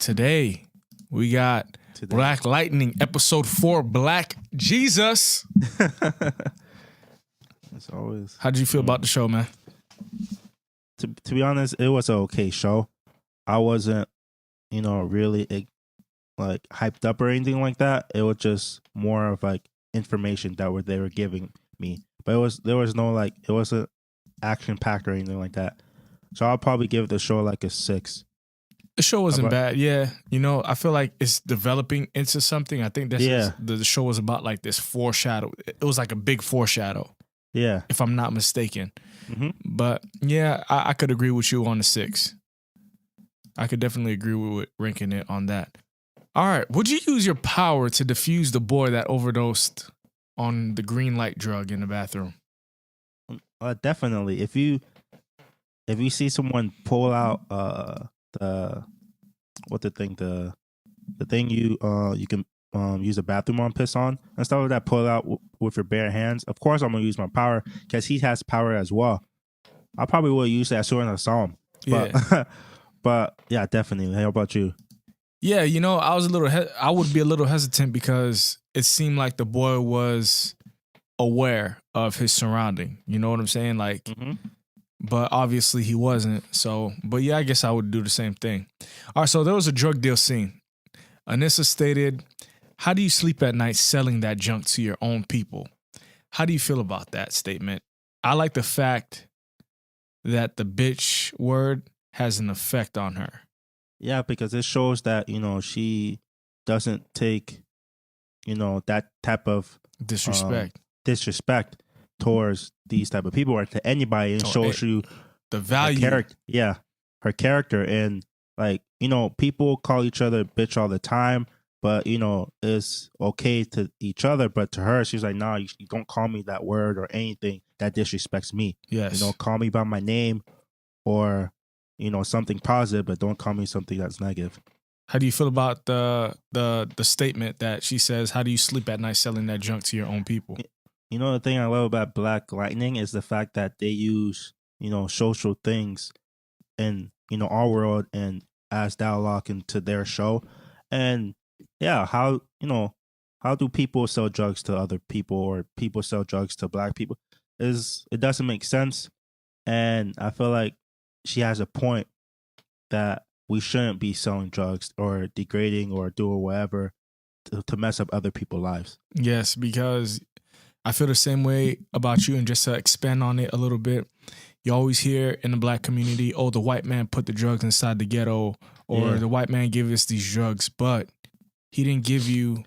Today, we got Black Lightning, episode 4, Black Jesus. As always. How did you feel about the show, man? To be honest, it was an okay show. I wasn't, really like hyped up or anything like that. It was just more of like information that they were giving me. But there was no like, it wasn't action packed or anything like that. So I'll probably give the show like a 6. The show wasn't bad. Yeah. I feel like it's developing into something. I think that's the show was about like this foreshadow. It was like a big foreshadow. Yeah. If I'm not mistaken. Mm-hmm. But yeah, I could agree with you on the 6. I could definitely agree with ranking it on that. All right. Would you use your power to defuse the boy that overdosed on the green light drug in the bathroom? Definitely. If you see someone pull out the thing you can use a bathroom on, piss on and stuff like that, pull it out with your bare hands, of course I'm gonna use my power because he has power as well. I probably will use that as soon as I saw him. But yeah, definitely. How about you? Yeah, I would be a little hesitant because it seemed like the boy was aware of his surrounding. You know what I'm saying? Like, but obviously he wasn't. So, but yeah, I guess I would do the same thing. All right, so there was a drug deal scene. Anissa stated, "How do you sleep at night selling that junk to your own people?" How do you feel about that statement? I like the fact that the bitch word has an effect on her. Yeah, because it shows that, she doesn't take, that type of disrespect towards these type of people or to anybody, and shows you the value. Her character. And like, people call each other bitch all the time, but it's okay to each other. But to her, she's like, nah, you don't call me that word or anything that disrespects me. Yes. Call me by my name or, something positive, but don't call me something that's negative. How do you feel about the statement that she says, "How do you sleep at night selling that junk to your own people?" The thing I love about Black Lightning is the fact that they use, social things in, our world and as dialogue into their show. And yeah, how do people sell drugs to other people or people sell drugs to Black people? It doesn't make sense. And I feel like she has a point that we shouldn't be selling drugs or degrading or doing whatever to mess up other people's lives. Yes, because I feel the same way about you. And just to expand on it a little bit, you always hear in the Black community, oh, the white man put the drugs inside the ghetto, or the white man gave us these drugs, but he didn't give you,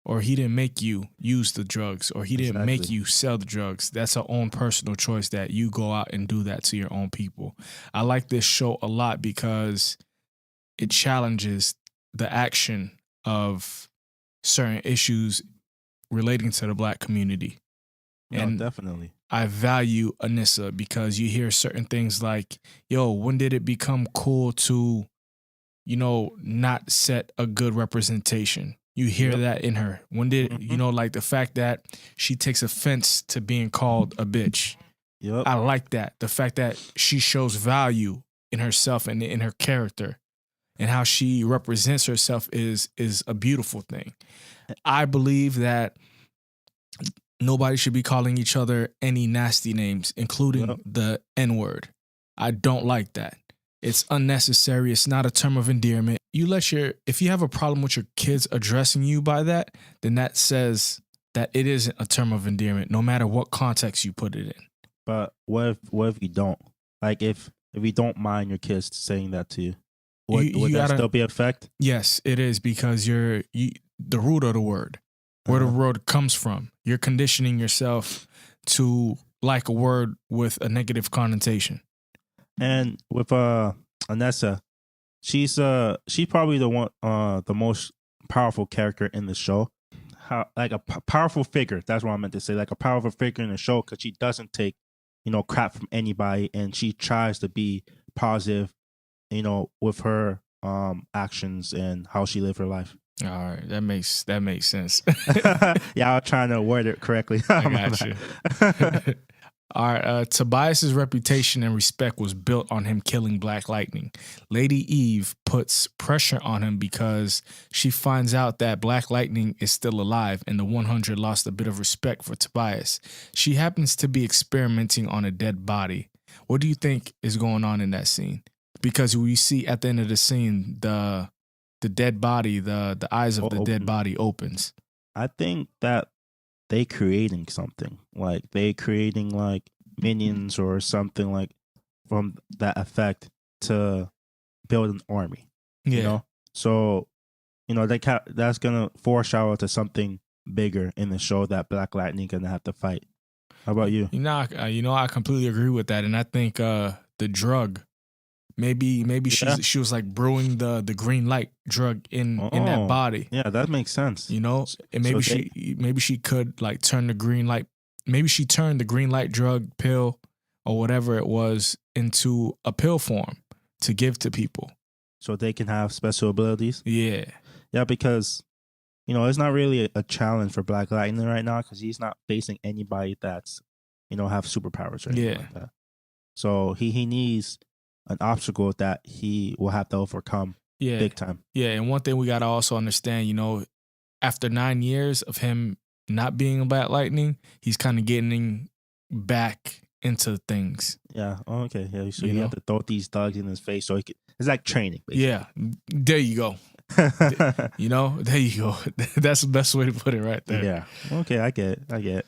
or he didn't make you use the drugs, or he didn't make you sell the drugs. That's our own personal choice that you go out and do that to your own people. I like this show a lot because it challenges the action of certain issues relating to the Black community. And definitely. I value Anissa because you hear certain things like, yo, when did it become cool to, not set a good representation? You hear that in her. When did, like the fact that she takes offense to being called a bitch. Yep. I like that. The fact that she shows value in herself and in her character and how she represents herself is a beautiful thing. I believe that nobody should be calling each other any nasty names, including the N-word. I don't like that. It's unnecessary. It's not a term of endearment. If you have a problem with your kids addressing you by that, then that says that it isn't a term of endearment, no matter what context you put it in. But what if you don't? Like if you don't mind your kids saying that to you, would that still be effect? Yes, it is, because you're the root of the word, where the word comes from. You're conditioning yourself to like a word with a negative connotation. And with Anissa, she's probably the most powerful character in the show. Like a powerful figure. That's what I meant to say. Like a powerful figure in the show, because she doesn't take crap from anybody, and she tries to be positive, with her actions and how she lived her life. All right, that makes sense. Yeah, I was trying to word it correctly. I got you. All right, Tobias's reputation and respect was built on him killing Black Lightning. Lady Eve puts pressure on him because she finds out that Black Lightning is still alive and the 100 lost a bit of respect for Tobias. She happens to be experimenting on a dead body. What do you think is going on in that scene? Because we see at the end of the scene, the dead body, the eyes of the dead body opens. I think that they creating something, like they creating like minions or something like from that effect to build an army. Yeah. You know, so that's gonna foreshadow to something bigger in the show that Black Lightning gonna have to fight. How about you? I completely agree with that, and I think the drug. Maybe she was like brewing the green light drug in that body. Yeah, that makes sense. You know, and maybe she could like turn the green light. Maybe she turned the green light drug pill or whatever it was into a pill form to give to people, so they can have special abilities. Yeah, because it's not really a challenge for Black Lightning right now because he's not facing anybody that's have superpowers or anything like that. So he needs an obstacle that he will have to overcome big time. Yeah, and one thing we got to also understand, after 9 years of him not being a Black Lightning, he's kind of getting back into things. Yeah, okay. Yeah, so you have to throw these thugs in his face so it's like training, basically. Yeah, there you go. There you go. That's the best way to put it right there. Yeah, okay, I get it.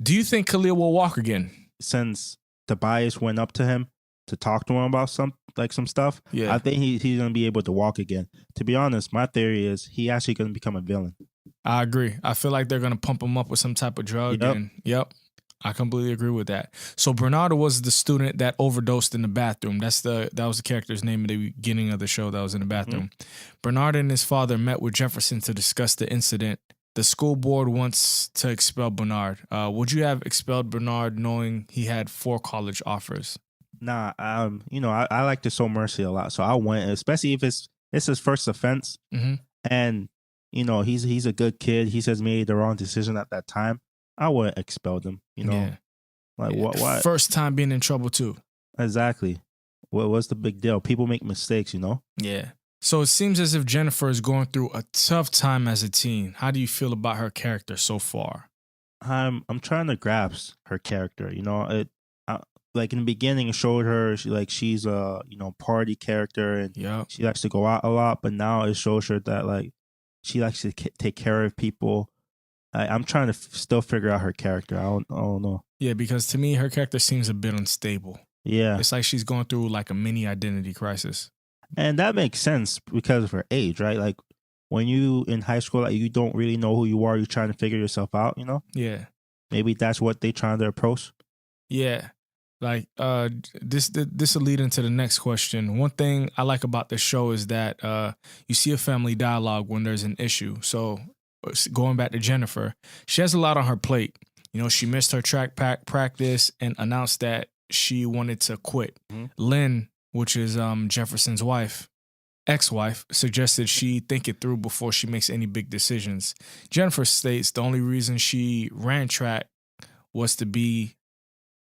Do you think Khalil will walk again? Since Tobias went up to him to talk to him about some stuff, yeah, I think he's gonna be able to walk again. To be honest, my theory is he actually gonna become a villain. I agree. I feel like they're gonna pump him up with some type of drug. Yep. I completely agree with that. So Bernardo was the student that overdosed in the bathroom. That was the character's name at the beginning of the show that was in the bathroom. Mm-hmm. Bernardo and his father met with Jefferson to discuss the incident. The school board wants to expel Bernard. Would you have expelled Bernard knowing he had 4 college offers? Nah, I like to show mercy a lot, so I went, especially if it's his first offense, and he's a good kid. He says made the wrong decision at that time. I would expel him. What? First time being in trouble too. Exactly. What's the big deal? People make mistakes, Yeah. So it seems as if Jennifer is going through a tough time as a teen. How do you feel about her character so far? I'm trying to grasp her character. Like in the beginning, it showed her she's a party character and she likes to go out a lot. But now it shows her that like she likes to take care of people. I'm trying to still figure out her character. I don't know. Yeah, because to me, her character seems a bit unstable. Yeah, it's like she's going through like a mini identity crisis. And that makes sense because of her age, right? Like when you in high school, like you don't really know who you are. You're trying to figure yourself out. Yeah. Maybe that's what they trying to approach. Yeah. Like this will lead into the next question. One thing I like about this show is that you see a family dialogue when there's an issue. So going back to Jennifer, she has a lot on her plate. She missed her track practice and announced that she wanted to quit. Mm-hmm. Lynn, which is Jefferson's ex-wife, suggested she think it through before she makes any big decisions. Jennifer states the only reason she ran track was to be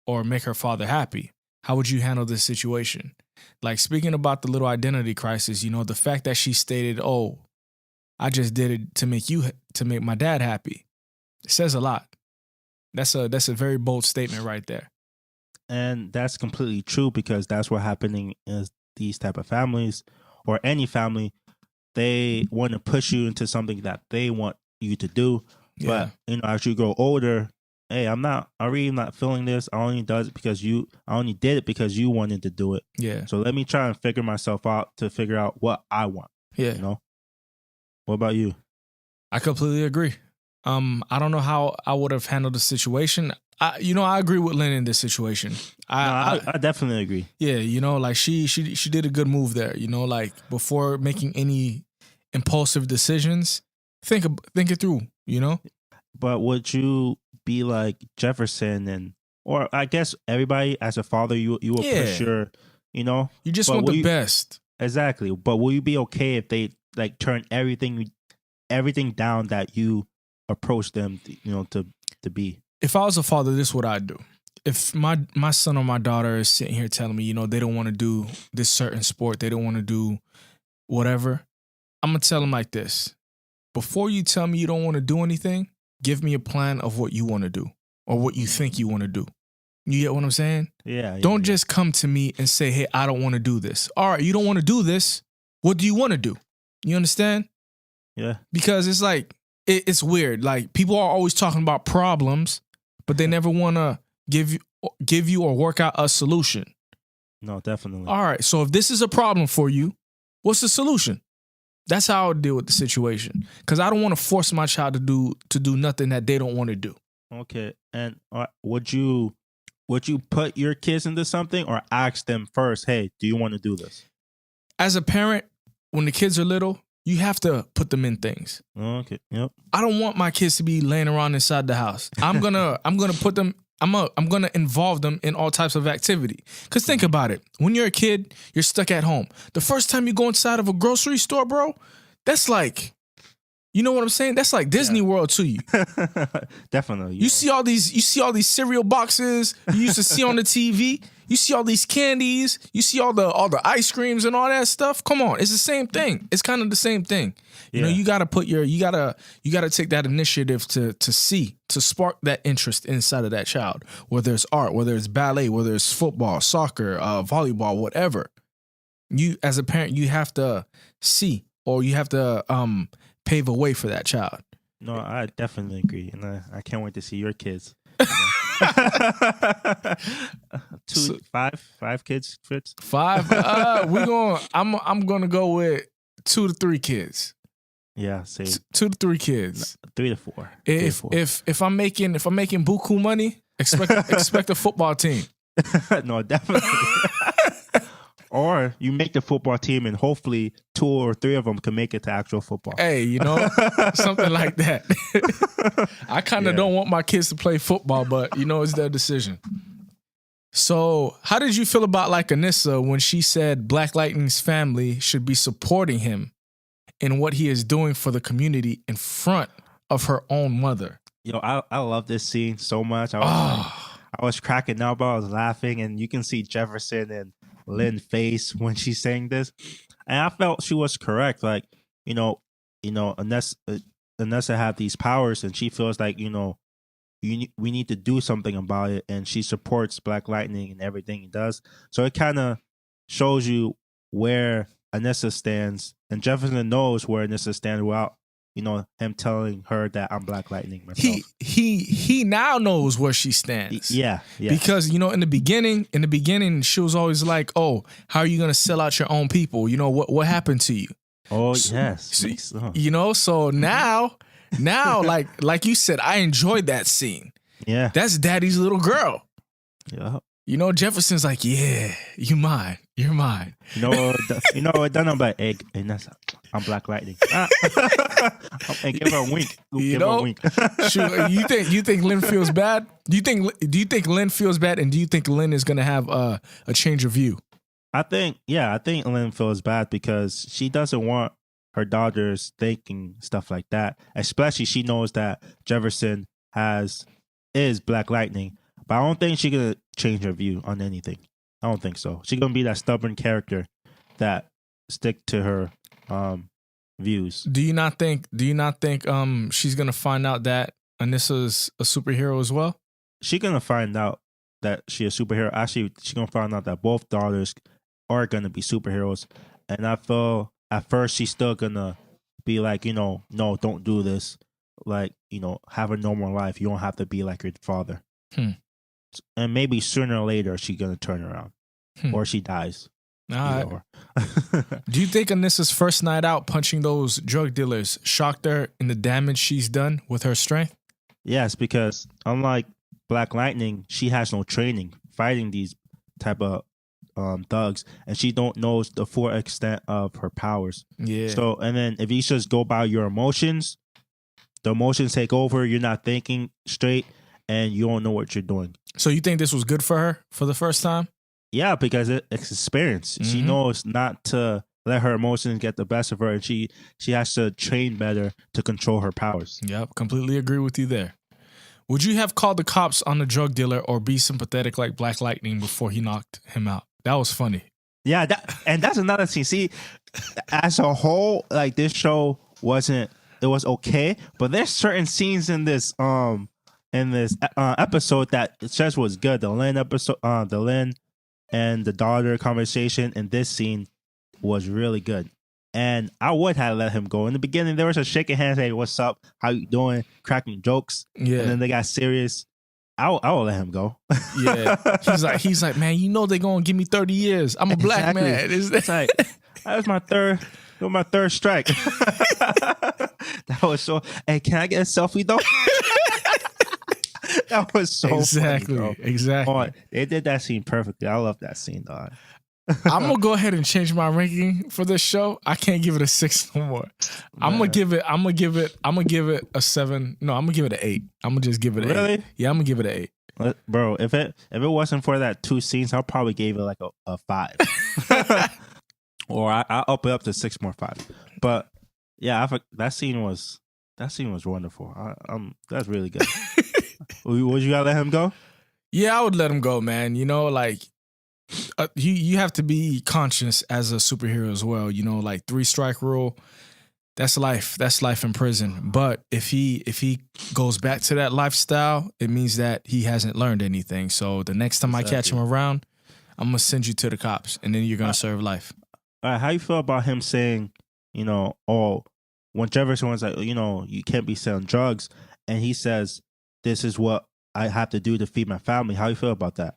or make her father happy. How would you handle this situation? Like speaking about the little identity crisis, the fact that she stated, "Oh, I just did it to make my dad happy," it says a lot. That's a very bold statement right there. And that's completely true because that's what happening in these type of families or any family. They want to push you into something that they want you to do. Yeah. But as you grow older, hey, I'm really not feeling this. I only did it because you wanted to do it. Yeah. So let me try and figure myself out to figure out what I want. Yeah. What about you? I completely agree. I don't know how I would have handled the situation. I agree with Lynn in this situation. I definitely agree. Yeah, like she did a good move there. Like before making any impulsive decisions, think it through. But would you be like Jefferson or I guess everybody as a father, you will push your, You just want the best. Exactly. But will you be okay if they like turn everything down that you approach them, to be? If I was a father, this is what I'd do. if my son or my daughter is sitting here telling me, they don't want to do this certain sport, they don't want to do whatever, I'm gonna tell them like this: before you tell me you don't want to do anything, give me a plan of what you want to do or what you think you want to do. You get what I'm saying? Yeah. Don't just come to me and say, hey, I don't want to do this. All right, you don't want to do this. What do you want to do? You understand? Yeah. Because it's like, it's weird. Like, people are always talking about problems, but they never want to give you or work out a solution. No, definitely. All right, so if this is a problem for you, what's the solution? That's how I would deal with the situation. Because I don't want to force my child to do nothing that they don't want to do. Okay. And would you put your kids into something or ask them first, hey, do you want to do this? As a parent, when the kids are little, you have to put them in things. Okay. Yep. I don't want my kids to be laying around inside the house. I'm gonna put them. I'm gonna involve them in all types of activity. Cause think about it. When you're a kid, you're stuck at home. The first time you go inside of a grocery store, bro, that's like, you know what I'm saying? That's like Disney World to you. Definitely. You see all these cereal boxes you used to see on the TV. You see all these candies. You see all the ice creams and all that stuff. Come on, it's the same thing. It's kind of the same thing. You know, you gotta take that initiative to spark that interest inside of that child. Whether it's art, whether it's ballet, whether it's football, soccer, volleyball, whatever. You as a parent, you have to see, or you have to pave a way for that child. No, I definitely agree, and I can't wait to see your kids. Five kids, Fritz. 5. I'm gonna go with 2 to 3 kids. Yeah, say 2 to 3 kids. 3 to 4. If I'm making buku money, expect a football team. No, definitely. Or you make the football team and hopefully 2 or 3 of them can make it to actual football. Hey, something like that. I kind of don't want my kids to play football, but it's their decision. So how did you feel about like Anissa when she said Black Lightning's family should be supporting him in what he is doing for the community in front of her own mother? I love this scene so much. I was cracking up. I was laughing, and you can see Jefferson and Lynn face when she's saying this, and I felt she was correct. Like, Anissa had these powers, and she feels like we need to do something about it, and she supports Black Lightning and everything he does. So it kind of shows you where Anissa stands, and Jefferson knows where Anissa stands without him telling her that I'm Black Lightning myself. He now knows where she stands. Yeah. Because in the beginning she was always like, "Oh, how are you gonna sell out your own people? What happened to you?" Oh, yes. So now like you said, I enjoyed that scene. Yeah, that's Daddy's little girl. Yeah. Jefferson's like, yeah, you're mine. Done by egg, and that's I'm Black Lightning. And give her a wink. Give her a wink. Shoot, you think Lynn feels bad? Do you think Lynn feels bad, and do you think Lynn is gonna have a change of view? I think Lynn feels bad because she doesn't want her daughters thinking stuff like that. Especially she knows that Jefferson is Black Lightning. But I don't think she's gonna change her view on anything. I don't think so. She's gonna be that stubborn character that stick to her views. Do you not think she's gonna find out that Anissa's a superhero as well? She's gonna find out that she's a superhero. Actually, she's gonna find out that both daughters are gonna be superheroes. And I feel at first she's still gonna be like, no, don't do this. Like, have a normal life. You don't have to be like your father. And maybe sooner or later she's gonna turn around, or she dies. All right. Do you think Anissa's first night out punching those drug dealers shocked her in the damage she's done with her strength? Yes, because unlike Black Lightning, she has no training fighting these type of thugs, and she don't know the full extent of her powers. Yeah. So, and then if you just go by your emotions, the emotions take over. You're not thinking straight, and you don't know what you're doing. So you think this was good for her for the first time? Yeah, because it's experience. Mm-hmm. She knows not to let her emotions get the best of her, and she has to train better to control her powers. Yep, completely agree with you there. Would you have called the cops on the drug dealer or be sympathetic like Black Lightning before he knocked him out? That was funny. Yeah, and that's another thing. See, as a whole, like this show it was okay, but there's certain scenes in this episode that it just was good. The Lynn episode, the Lynn and the daughter conversation in this scene was really good. And I would have let him go. In the beginning, there was a shaking hands, hey, what's up? How you doing? Cracking jokes. Yeah. And then they got serious. I will let him go. Yeah. He's like, man, you know they're gonna give me 30 years. I'm a black man. It's like that was my third strike. That was so. Hey, can I get a selfie though? That was so exactly, funny, bro. Exactly. Oh, they did that scene perfectly. I love that scene, dog. I'm gonna go ahead and change my ranking for this show. I can't give it a 6 no more. I'm gonna give it a 7. No, I'm gonna give it an 8. I'm gonna just give it an 8. Really? Yeah, I'm gonna give it an 8. Bro, if it wasn't for that 2 scenes, I'll probably give it like a 5. Or I'll up it up to 6.5. But yeah, that scene was wonderful. That's really good. Would you gotta let him go? Yeah, I would let him go, man. You know, like you have to be conscious as a superhero as well. You know, like 3-strike rule. That's life. That's life in prison. But if he goes back to that lifestyle, it means that he hasn't learned anything. So the next time I catch him around, I'm gonna send you to the cops, and then you're gonna serve life. All right, how you feel about him saying, you know, when Jefferson was like, you know, you can't be selling drugs, and he says, this is what I have to do to feed my family. How you feel about that?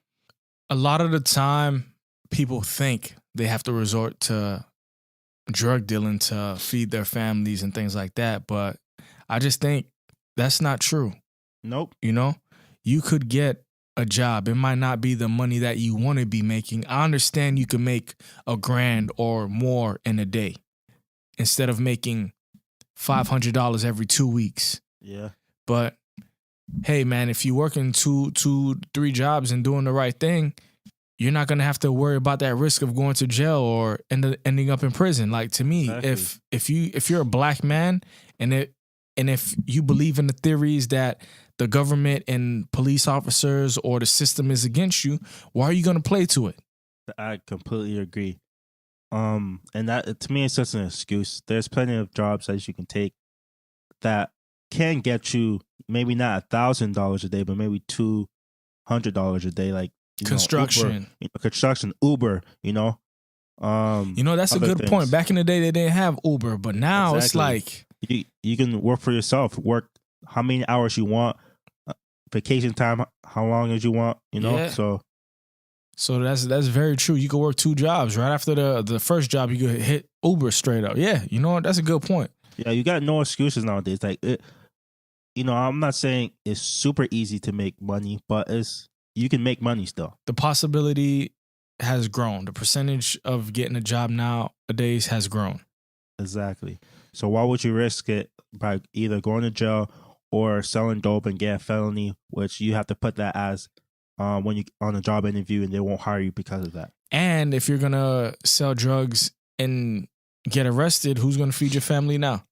A lot of the time, people think they have to resort to drug dealing to feed their families and things like that. But I just think that's not true. Nope. You know, you could get a job. It might not be the money that you want to be making. I understand you can make $1,000 or more in a day instead of making $500 every 2 weeks. Yeah. But hey, man, if you're working 2-3 jobs and doing the right thing, you're not gonna have to worry about that risk of going to jail or ending up in prison. Like, to me, exactly. if you're a black man and if you believe in the theories that the government and police officers or the system is against you, why are you gonna play to it? I completely agree. And that, to me, it's just an excuse. There's plenty of jobs that you can take that can get you maybe not $1,000 a day, but maybe $200 a day, like construction, Uber. You know, that's a good point. Back in the day, they didn't have Uber, but now It's like you can work for yourself. Work how many hours you want, vacation time, how long as you want. You know, yeah. So that's very true. You could work 2 jobs. Right after the first job, you could hit Uber straight up. Yeah, you know what? That's a good point. Yeah, you got no excuses nowadays. Like, I'm not saying it's super easy to make money, but you can make money still. The possibility has grown. The percentage of getting a job nowadays has grown. Exactly. So why would you risk it by either going to jail or selling dope and get a felony, which you have to put that as when you on a job interview, and they won't hire you because of that. And if you're gonna sell drugs and get arrested, who's gonna feed your family now?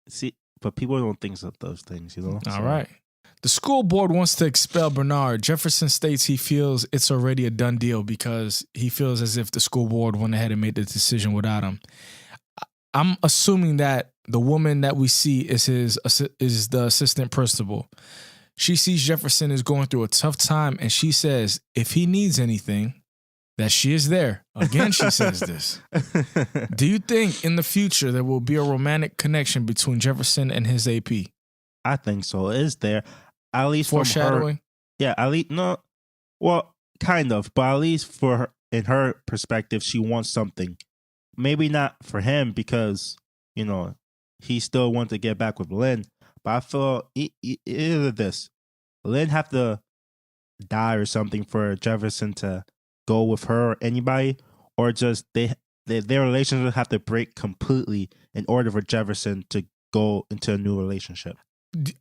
See, but people don't think of those things, you know. All right. The school board wants to expel Bernard. Jefferson states he feels it's already a done deal because he feels as if the school board went ahead and made the decision without him. I'm assuming that the woman that we see is the assistant principal. She sees Jefferson is going through a tough time, and she says if he needs anything, that she is there. Again, she says this. Do you think in the future there will be a romantic connection between Jefferson and his AP? I think so. It is there. At least foreshadowing? Her, yeah, at least, no. Well, kind of, but at least for her, in her perspective, she wants something. Maybe not for him because, he still wants to get back with Lynn. But I feel either this. Lynn have to die or something for Jefferson to go with her or anybody, or just their relationship have to break completely in order for Jefferson to go into a new relationship.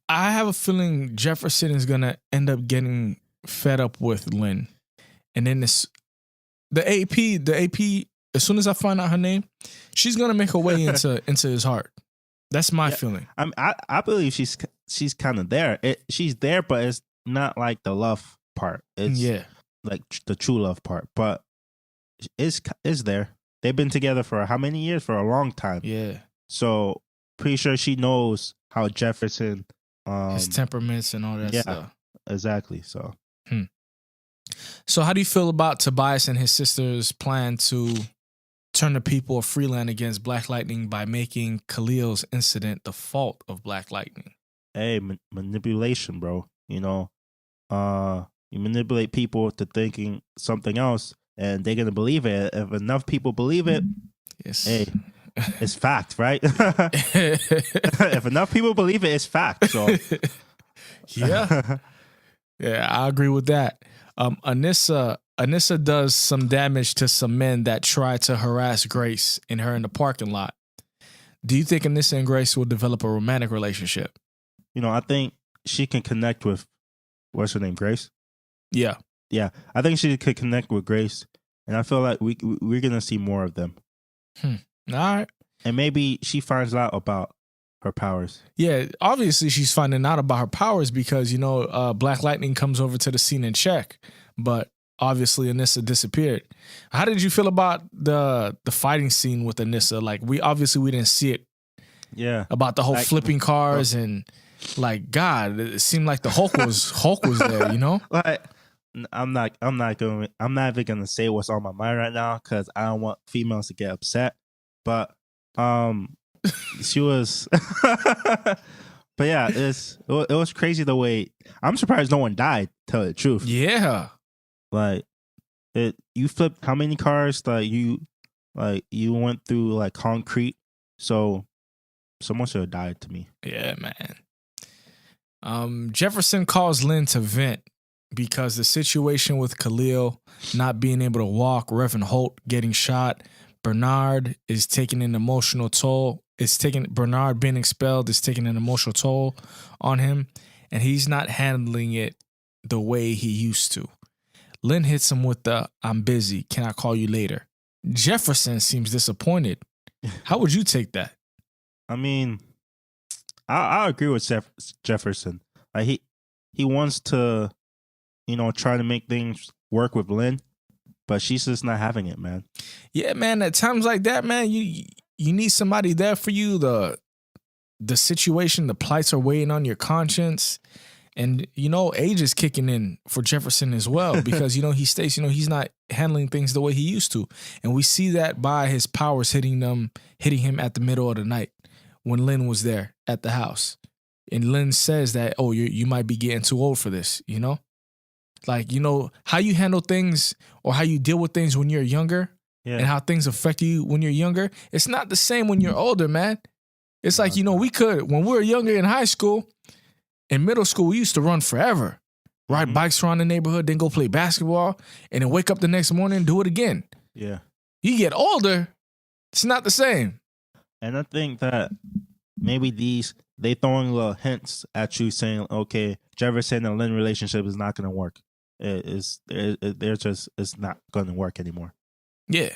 I have a feeling Jefferson is gonna end up getting fed up with Lynn, and then the AP. As soon as I find out her name, she's gonna make her way into his heart. That's my Yeah. feeling. I believe she's kind of there. She's there, but it's not like the love part. It's Yeah. like the true love part, but it's there. They've been together for how many years? For a long time. Yeah. So pretty sure she knows how Jefferson, His temperaments and all that yeah. stuff. Exactly. So So how do you feel about Tobias and his sister's plan to turn the people of Freeland against Black Lightning by making Khalil's incident the fault of Black Lightning? hey, manipulation, bro. You know, you manipulate people to thinking something else, and they're gonna believe it. If enough people believe it, Yes. hey, it's fact, right? If enough people believe it, it's fact. So Yeah. Yeah, I agree with that. Anissa does some damage to some men that try to harass Grace and her in the parking lot. Do you think Anissa and Grace will develop a romantic relationship? you know, I think she can connect with what's her name, Grace. Yeah. Yeah, I think she could connect with Grace, and I feel like we're gonna see more of them. All right. And maybe she finds out about her powers. Yeah, obviously she's finding out about her powers because, Black Lightning comes over to the scene and check, but obviously Anissa disappeared. How did you feel about the fighting scene with Anissa? Like, we didn't see it, Yeah, about the whole like, flipping cars and like, God, it seemed like the Hulk was there, you know? like I'm not even gonna say what's on my mind right now because I don't want females to get upset. But she was, but yeah, it was crazy the way. I'm surprised no one died. Tell the truth, Yeah. like you flipped how many cars? You went through like concrete, so someone should have died to me. Yeah, man. Jefferson calls Lynn to vent because the situation with Khalil not being able to walk, Reverend Holt getting shot, Bernard is taking an emotional toll. Bernard being expelled is taking an emotional toll on him, and he's not handling it the way he used to. Lynn hits him with the "I'm busy, can I call you later?" Jefferson seems disappointed. How would you take that? I mean, I agree with Jefferson. Like he wants to, try to make things work with Lynn, but she's just not having it, man. Yeah, man. At times like that, man, you need somebody there for you. The situation, the plights are weighing on your conscience, and age is kicking in for Jefferson as well because he states he's not handling things the way he used to, and we see that by his powers hitting him at the middle of the night when Lynn was there at the house, and Lynn says that, "Oh, you might be getting too old for this," Like, how you handle things or how you deal with things when you're younger and how things affect you when you're younger, it's not the same when you're older, man. It's like, when we were younger in high school, in middle school, we used to run forever, ride bikes around the neighborhood, then go play basketball, and then wake up the next morning and do it again. Yeah. You get older, it's not the same. And I think that maybe they throwing little hints at you saying, okay, Jefferson and Lynn relationship is not going to work. It's not going to work anymore. Yeah.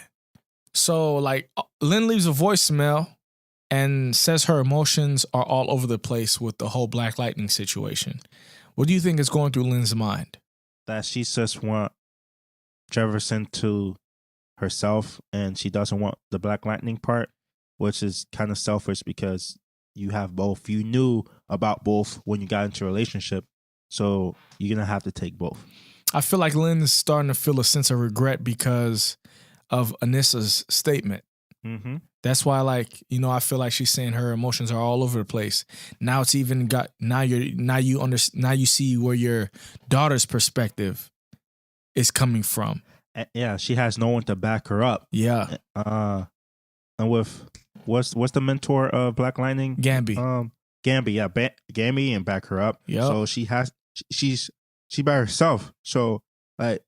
So like Lynn leaves a voicemail and says her emotions are all over the place with the whole Black Lightning situation. What do you think is going through Lynn's mind? That she just want Jefferson to herself and she doesn't want the Black Lightning part, which is kind of selfish because you have both. You knew about both when you got into a relationship, so you're going to have to take both. I feel like Lynn is starting to feel a sense of regret because of Anissa's statement. Mm-hmm. That's why, I feel like she's saying her emotions are all over the place. Now it's even got now you see where your daughter's perspective is coming from. Yeah, she has no one to back her up. Yeah. And with what's the mentor of Black Lightning? Gambi. Gambi, yeah, Gambi, and back her up. Yeah. So she's by herself. So like,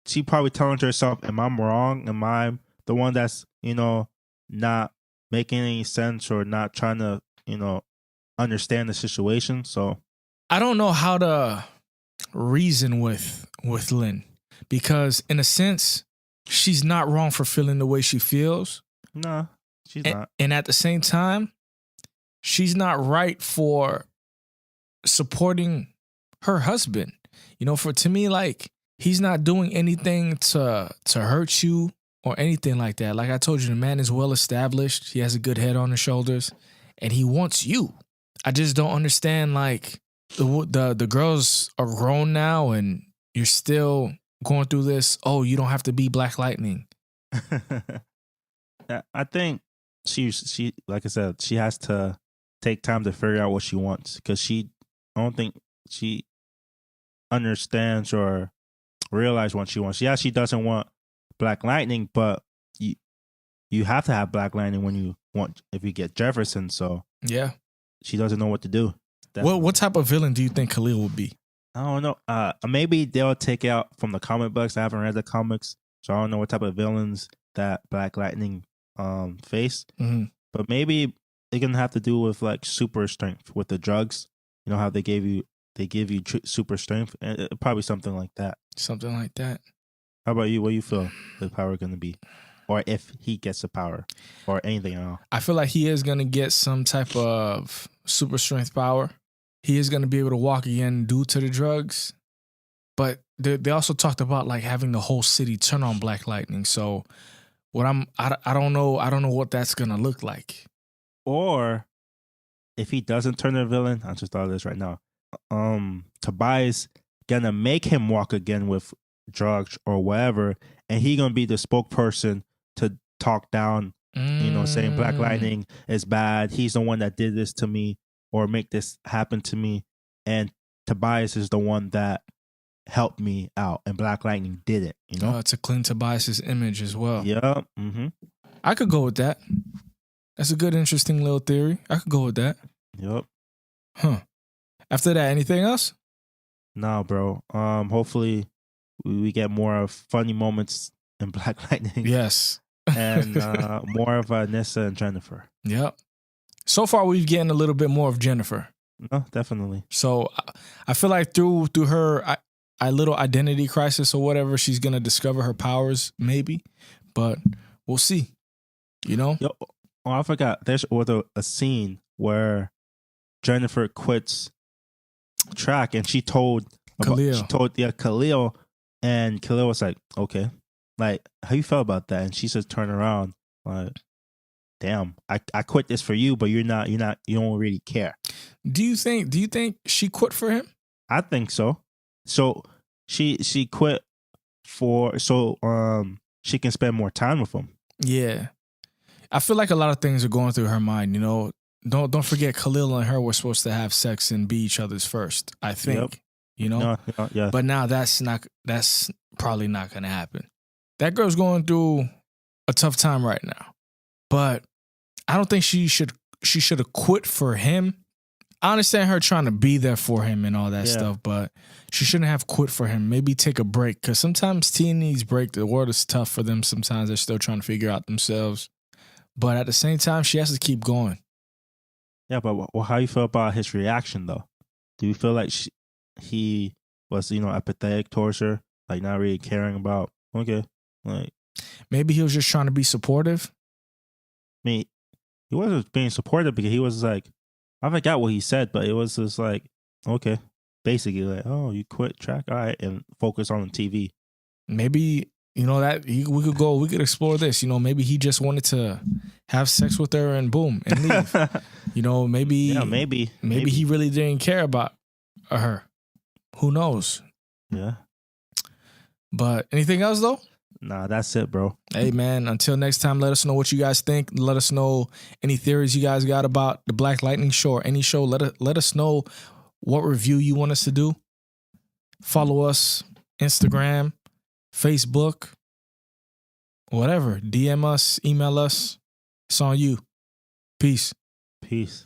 she probably telling to herself, "Am I wrong? Am I the one that's not making any sense or not trying to understand the situation?" So I don't know how to reason with Lynn because in a sense she's not wrong for feeling the way she feels. No, she's not. And at the same time, she's not right for supporting her husband. You know, to me, like, he's not doing anything to hurt you or anything like that. Like I told you, the man is well established. He has a good head on his shoulders, and he wants you. I just don't understand, like, the girls are grown now and you're still going through this. Oh, you don't have to be Black Lightning. I think she like I said, she has to take time to figure out what she wants, because I don't think she understands or realize what she wants. Yeah, she doesn't want Black Lightning, but you have to have Black Lightning when you want, if you get Jefferson. So yeah, she doesn't know what to do. What type of villain do you think Khalil would be? I don't know. Maybe they'll take out from the comic books. I haven't read the comics, so I don't know what type of villains that Black Lightning face. Mm-hmm. But maybe they're gonna have to do with like super strength with the drugs. You know how they give you super strength, and probably something like that. Something like that. How about you? What do you feel the power gonna be, or if he gets the power, or anything at all? I feel like he is gonna get some type of super strength power. He is gonna be able to walk again due to the drugs. But they also talked about like having the whole city turn on Black Lightning. So I don't know what that's gonna look like. Or if he doesn't turn a villain, I just thought of this right now. Tobias gonna make him walk again with drugs or whatever, and he gonna be the spokesperson to talk down, saying Black Lightning is bad. He's the one that did this to me or make this happen to me, and Tobias is the one that helped me out, and Black Lightning did it. To clean Tobias's image as well. Yeah. Mm-hmm. I could go with that. That's a good, interesting little theory. I could go with that. Yep. Huh. After that, anything else? No, bro. Hopefully we get more of funny moments in Black Lightning. Yes. And more of Nissa and Jennifer. Yep. So far, we've gotten a little bit more of Jennifer. No, definitely. So I feel like through her little identity crisis or whatever, she's gonna discover her powers, maybe. But we'll see. Yo, I forgot. There's a scene where Jennifer quits track, and she told Khalil, and Khalil was like, "Okay, like how you felt about that?" And she says, "Turn around, like, damn, I quit this for you, but you don't really care." Do you think she quit for him? I think so. So she quit so she can spend more time with him. Yeah. I feel like a lot of things are going through her mind, Don't forget Khalil and her were supposed to have sex and be each other's first, I think. Yep. Yeah. But now that's probably not gonna happen. That girl's going through a tough time right now. But I don't think she should have quit for him. I understand her trying to be there for him and all that stuff, but she shouldn't have quit for him. Maybe take a break, because sometimes teen needs break. The world is tough for them. Sometimes they're still trying to figure out themselves. But at the same time, she has to keep going. Yeah, but how you feel about his reaction, though? Do you feel like he was, apathetic towards her? Like, not really caring about, okay, like... Maybe he was just trying to be supportive? I mean, he wasn't being supportive because he was like... I forgot what he said, but it was just like, okay. Basically, like, oh, you quit track? All right, and focus on the TV. Maybe... we could explore this. Maybe he just wanted to have sex with her and boom, and leave. Maybe. Yeah, maybe he really didn't care about her. Who knows? Yeah. But anything else though? Nah, that's it, bro. Hey man, until next time, let us know what you guys think. Let us know any theories you guys got about the Black Lightning show or any show. Let us know what review you want us to do. Follow us, Instagram, Facebook, whatever. DM us, email us. It's on you. Peace. Peace.